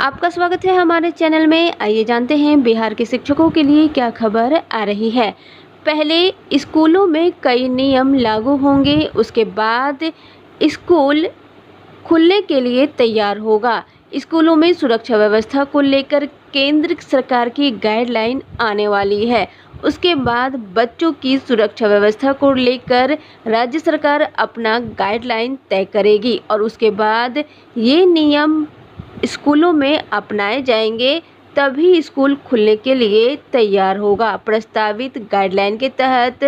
आपका स्वागत है हमारे चैनल में। आइए जानते हैं बिहार के शिक्षकों के लिए क्या खबर आ रही है। पहले स्कूलों में कई नियम लागू होंगे, उसके बाद स्कूल खुलने के लिए तैयार होगा। स्कूलों में सुरक्षा व्यवस्था को लेकर केंद्र सरकार की गाइडलाइन आने वाली है। उसके बाद बच्चों की सुरक्षा व्यवस्था को लेकर राज्य सरकार अपना गाइडलाइन तय करेगी और उसके बाद ये नियम स्कूलों में अपनाए जाएंगे, तभी स्कूल खुलने के लिए तैयार होगा। प्रस्तावित गाइडलाइन के तहत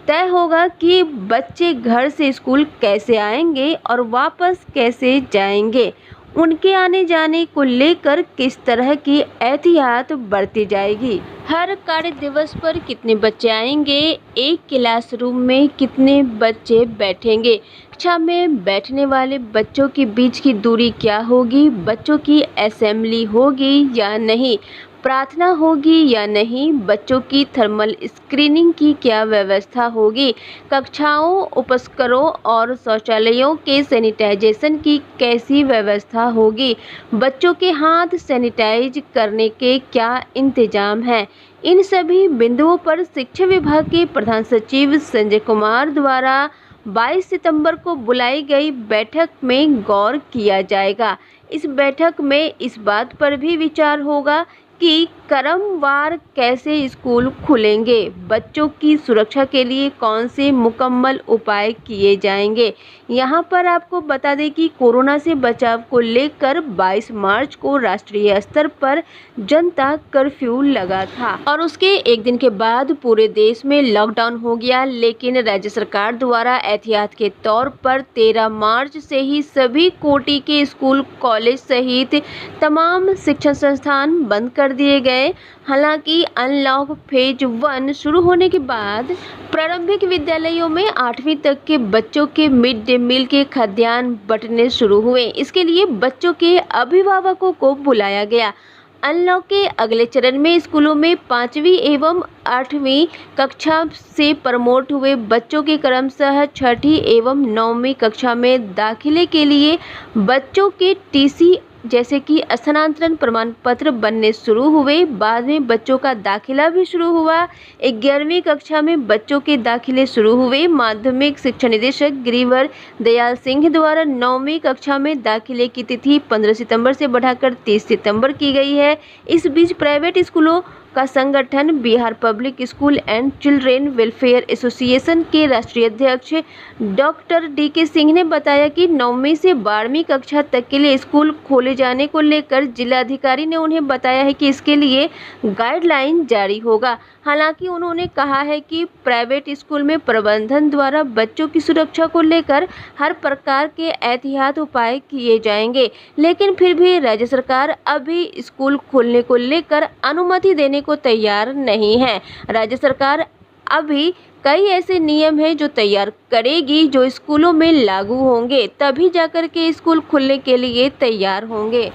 तय होगा कि बच्चे घर से स्कूल कैसे आएंगे और वापस कैसे जाएंगे। उनके आने जाने को लेकर किस तरह की एहतियात बरती जाएगी। हर कार्य दिवस पर कितने बच्चे आएंगे, एक क्लासरूम में कितने बच्चे बैठेंगे, कक्षा में बैठने वाले बच्चों के बीच की दूरी क्या होगी, बच्चों की असेंबली होगी या नहीं, प्रार्थना होगी या नहीं, बच्चों की थर्मल स्क्रीनिंग की क्या व्यवस्था होगी, कक्षाओं, उपस्करों और शौचालयों के सैनिटाइजेशन की कैसी व्यवस्था होगी, बच्चों के हाथ सैनिटाइज करने के क्या इंतजाम हैं। इन सभी बिंदुओं पर शिक्षा विभाग के प्रधान सचिव संजय कुमार द्वारा 22 सितंबर को बुलाई गई बैठक में गौर किया जाएगा। इस बैठक में इस बात पर भी विचार होगा कि क्रमवार कैसे स्कूल खुलेंगे, बच्चों की सुरक्षा के लिए कौन से मुकम्मल उपाय किए जाएंगे। यहाँ पर आपको बता दें कि कोरोना से बचाव को लेकर 22 मार्च को राष्ट्रीय स्तर पर जनता कर्फ्यू लगा था और उसके एक दिन के बाद पूरे देश में लॉकडाउन हो गया, लेकिन राज्य सरकार द्वारा एहतियात के तौर पर 13 मार्च से ही सभी कोटि के स्कूल, कॉलेज सहित तमाम शिक्षण संस्थान बंद कर दिए गए। हालांकि अनलॉक फेज 1 शुरू होने के बाद प्रारंभिक विद्यालयों में 8वीं तक के बच्चों के मिड डे मील के खाद्यान्न बंटने शुरू हुए। इसके लिए बच्चों के अभिभावकों को बुलाया गया। अनलॉक के अगले चरण में स्कूलों में 5वीं एवं 8वीं कक्षा से प्रमोट हुए बच्चों के क्रमशः 6ठी एवं 9वीं कक्षा में दाखिले के लिए बच्चों के टीसी जैसे कि स्थानांतरण प्रमाण पत्र बनने शुरू हुए। बाद में बच्चों का दाखिला भी शुरू हुआ। 11वीं कक्षा में बच्चों के दाखिले शुरू हुए। माध्यमिक शिक्षा निदेशक गिरिवर दयाल सिंह द्वारा 9वीं कक्षा में दाखिले की तिथि 15 सितंबर से बढ़ाकर 30 सितंबर की गई है। इस बीच प्राइवेट स्कूलों का संगठन Bihar public school and children welfare association के राष्ट्रीय अध्यक्ष डॉक्टर डी.के. सिंह ने बताया कि 9वीं से 12वीं कक्षा तक के लिए स्कूल खोले जाने को लेकर जिलाधिकारी ने उन्हें बताया है कि इसके लिए गाइडलाइन जारी होगा। हालांकि उन्होंने कहा है कि प्राइवेट स्कूल में प्रबंधन द्वारा बच्चों की सुरक्षा को लेकर हर प्रकार के एहतियात उपाय किए जाएंगे, लेकिन फिर भी राज्य सरकार अभी स्कूल खोलने को लेकर अनुमति देने को तैयार नहीं है। राज्य सरकार अभी कई ऐसे नियम हैं जो तैयार करेगी, जो स्कूलों में लागू होंगे, तभी जाकर के स्कूल खुलने के लिए तैयार होंगे।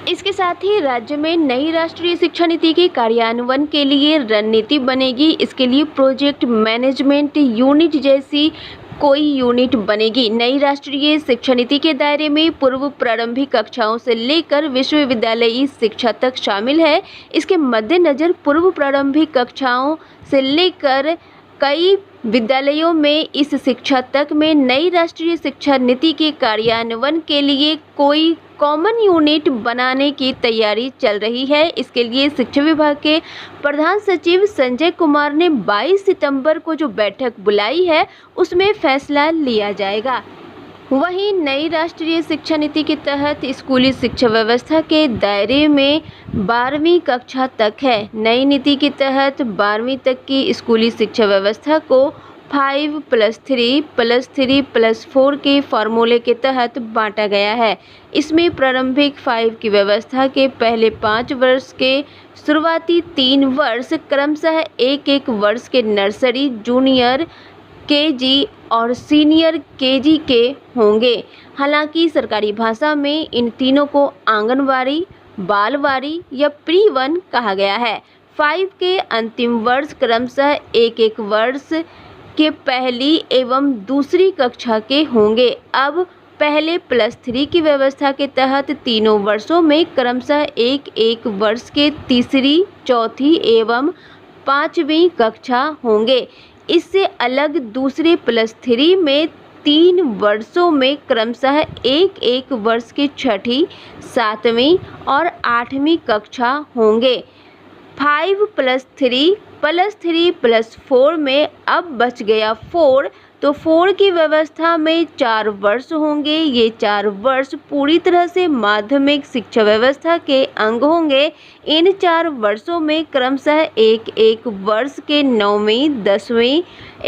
इसके साथ ही राज्य में नई राष्ट्रीय शिक्षा नीति के कार्यान्वयन के लिए रणनीति बनेगी। इसके लिए प्रोजेक्ट मैनेजमेंट यूनिट जैसी कोई यूनिट बनेगी। नई राष्ट्रीय शिक्षा नीति के दायरे में पूर्व प्रारंभिक कक्षाओं से लेकर विश्वविद्यालयी शिक्षा तक शामिल है। इसके मद्देनजर पूर्व प्रारंभिक कक्षाओं से लेकर कई विद्यालयों में इस शिक्षा तक में नई राष्ट्रीय शिक्षा नीति के कार्यान्वयन के लिए कोई कॉमन यूनिट बनाने की तैयारी चल रही है। इसके लिए शिक्षा विभाग के प्रधान सचिव संजय कुमार ने 22 सितंबर को जो बैठक बुलाई है, उसमें फैसला लिया जाएगा। वहीं नई राष्ट्रीय शिक्षा नीति के तहत स्कूली शिक्षा व्यवस्था के दायरे में 12वीं कक्षा तक है। नई नीति के तहत 12वीं तक की स्कूली शिक्षा व्यवस्था को 5+3+3+4 के फार्मूले के तहत बांटा गया है। इसमें प्रारंभिक 5 की व्यवस्था के पहले 5 वर्ष के शुरुआती 3 वर्ष क्रमशः 1-1 वर्ष के नर्सरी, जूनियर केजी और सीनियर केजी के होंगे। हालांकि सरकारी भाषा में इन तीनों को आंगनवाड़ी, बालवाड़ी या प्री-1 कहा गया है। 5 के अंतिम वर्ष क्रमशः 1-1 वर्ष के पहली एवं दूसरी कक्षा के होंगे। अब पहले +3 की व्यवस्था के तहत तीनों वर्षों में क्रमशः एक वर्ष के तीसरी, चौथी एवं 5वीं कक्षा होंगे। इससे अलग दूसरे +3 में 3 वर्षों में क्रमशः एक वर्ष के छठी, 7वीं और 8वीं कक्षा होंगे। 5+3+3+4 में अब बच गया 4, तो 4 की व्यवस्था में 4 वर्ष होंगे। ये 4 वर्ष पूरी तरह से माध्यमिक शिक्षा व्यवस्था के अंग होंगे। इन 4 वर्षों में क्रमशः एक वर्ष के 9वीं, 10वीं,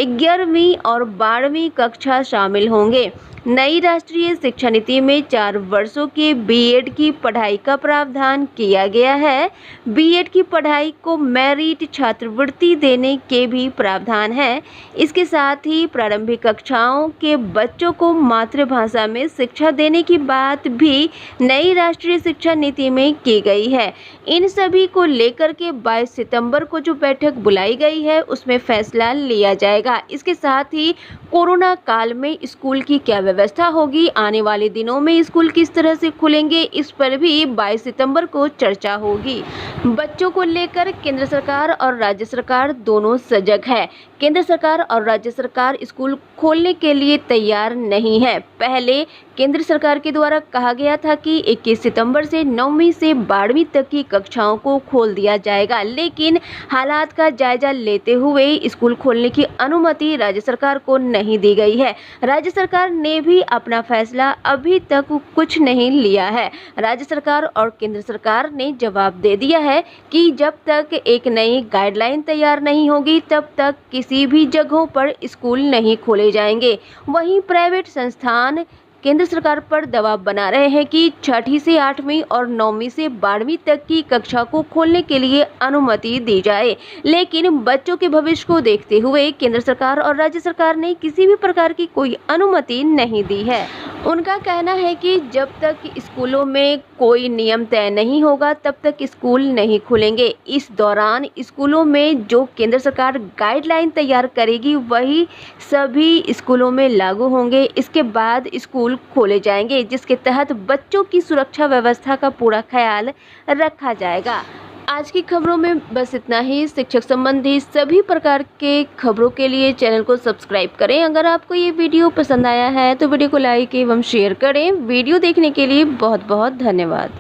11वीं और 12वीं कक्षा शामिल होंगे। नई राष्ट्रीय शिक्षा नीति में 4 वर्षों के बीएड की पढ़ाई का प्रावधान किया गया है। बीएड की पढ़ाई को मेरिट छात्रवृत्ति देने के भी प्रावधान है। इसके साथ ही प्रारंभिक कक्षाओं के बच्चों को मातृभाषा में शिक्षा देने की बात भी नई राष्ट्रीय शिक्षा नीति में की गई है। इन सभी को लेकर के 22 सितंबर को जो बैठक बुलाई गई है उसमें फैसला लिया जाएगा। इसके साथ ही कोरोना काल में स्कूल की क्या व्यवस्था होगी, आने वाले दिनों में स्कूल किस तरह से खुलेंगे, इस पर भी 22 सितंबर को चर्चा होगी। बच्चों को लेकर केंद्र सरकार और राज्य सरकार दोनों सजग है। केंद्र सरकार और राज्य सरकार स्कूल खोलने के लिए तैयार नहीं है। पहले केंद्र सरकार के द्वारा कहा गया था कि 21 सितंबर से 9वीं से 12वीं तक की कक्षाओं को खोल दिया जाएगा, लेकिन हालात का जायजा लेते हुए स्कूल खोलने की अनुमति राज्य सरकार को नहीं दी गई है। राज्य सरकार ने भी अपना फैसला अभी तक कुछ नहीं लिया है। राज्य सरकार और केंद्र सरकार ने जवाब दे दिया है कि जब तक एक नई गाइडलाइन तैयार नहीं होगी तब तक किसी भी जगहों पर स्कूल नहीं खोले जाएंगे। वहीं प्राइवेट संस्थान केंद्र सरकार पर दबाव बना रहे हैं कि 6ठी से 8वीं और 9वीं से 12वीं तक की कक्षा को खोलने के लिए अनुमति दी जाए, लेकिन बच्चों के भविष्य को देखते हुए केंद्र सरकार और राज्य सरकार ने किसी भी प्रकार की कोई अनुमति नहीं दी है। उनका कहना है कि जब तक स्कूलों में कोई नियम तय नहीं होगा तब तक स्कूल नहीं खुलेंगे। इस दौरान स्कूलों में जो केंद्र सरकार गाइडलाइन तैयार करेगी वही सभी स्कूलों में लागू होंगे। इसके बाद स्कूल खोले जाएंगे, जिसके तहत बच्चों की सुरक्षा व्यवस्था का पूरा ख्याल रखा जाएगा। आज की खबरों में बस इतना ही। शिक्षक संबंधी सभी प्रकार के खबरों के लिए चैनल को सब्सक्राइब करें। अगर आपको ये वीडियो पसंद आया है तो वीडियो को लाइक एवं शेयर करें। वीडियो देखने के लिए बहुत बहुत धन्यवाद।